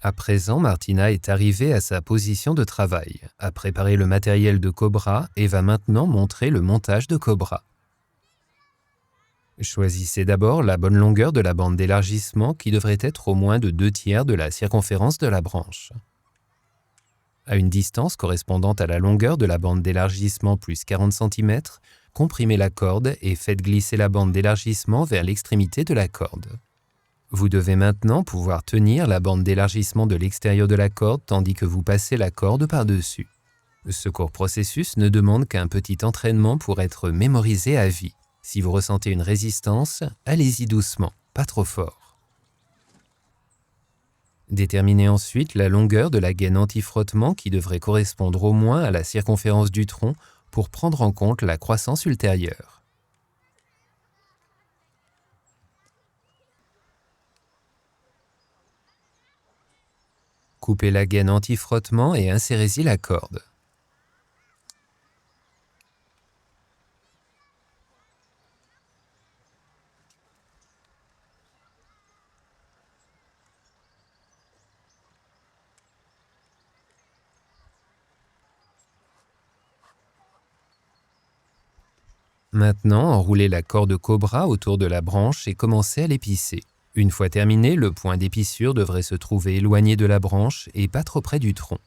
À présent, Martina est arrivée à sa position de travail, a préparé le matériel de Cobra et va maintenant montrer le montage de Cobra. Choisissez d'abord la bonne longueur de la bande d'élargissement qui devrait être au moins de 2/3 de la circonférence de la branche. À une distance correspondant à la longueur de la bande d'élargissement plus 40 cm, comprimez la corde et faites glisser la bande d'élargissement vers l'extrémité de la corde. Vous devez maintenant pouvoir tenir la bande d'élargissement de l'extérieur de la corde tandis que vous passez la corde par-dessus. Ce court processus ne demande qu'un petit entraînement pour être mémorisé à vie. Si vous ressentez une résistance, allez-y doucement, pas trop fort. Déterminez ensuite la longueur de la gaine anti-frottement qui devrait correspondre au moins à la circonférence du tronc pour prendre en compte la croissance ultérieure. Coupez la gaine anti-frottement et insérez-y la corde. Maintenant, enroulez la corde Cobra autour de la branche et commencez à l'épicer. Une fois terminé, le point d'épissure devrait se trouver éloigné de la branche et pas trop près du tronc.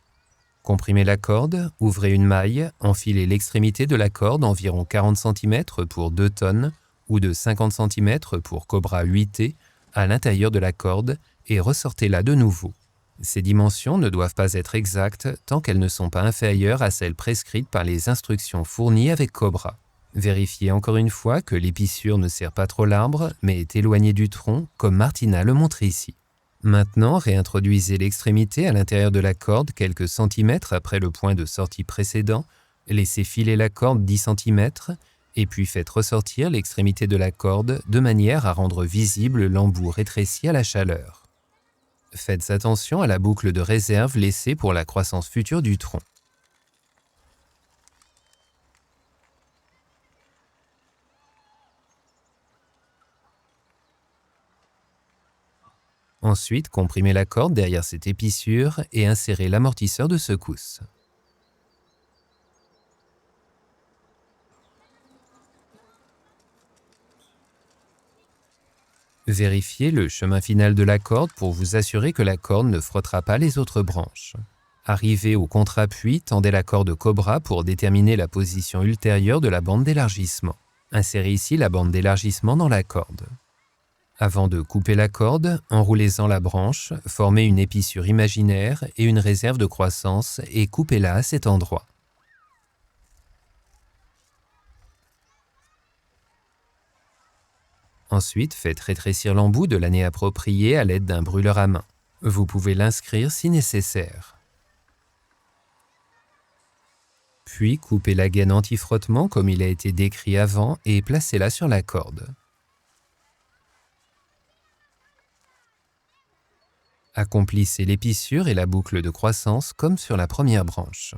Comprimez la corde, ouvrez une maille, enfilez l'extrémité de la corde environ 40 cm pour 2 tonnes ou de 50 cm pour Cobra 8T à l'intérieur de la corde et ressortez-la de nouveau. Ces dimensions ne doivent pas être exactes tant qu'elles ne sont pas inférieures à celles prescrites par les instructions fournies avec Cobra. Vérifiez encore une fois que l'épissure ne serre pas trop l'arbre, mais est éloignée du tronc, comme Martina le montre ici. Maintenant, réintroduisez l'extrémité à l'intérieur de la corde quelques centimètres après le point de sortie précédent, laissez filer la corde 10 cm, et puis faites ressortir l'extrémité de la corde de manière à rendre visible l'embout rétréci à la chaleur. Faites attention à la boucle de réserve laissée pour la croissance future du tronc. Ensuite, comprimez la corde derrière cette épissure et insérez l'amortisseur de secousse. Vérifiez le chemin final de la corde pour vous assurer que la corde ne frottera pas les autres branches. Arrivé au contre-appui, tendez la corde Cobra pour déterminer la position ultérieure de la bande d'élargissement. Insérez ici la bande d'élargissement dans la corde. Avant de couper la corde, enroulez-en la branche, formez une épissure imaginaire et une réserve de croissance et coupez-la à cet endroit. Ensuite, faites rétrécir l'embout de l'année appropriée à l'aide d'un brûleur à main. Vous pouvez l'inscrire si nécessaire. Puis, coupez la gaine anti-frottement comme il a été décrit avant et placez-la sur la corde. Accomplissez l'épissure et la boucle de croissance comme sur la première branche.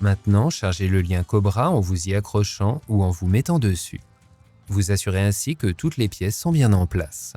Maintenant, chargez le lien Cobra en vous y accrochant ou en vous mettant dessus. Vous assurez ainsi que toutes les pièces sont bien en place.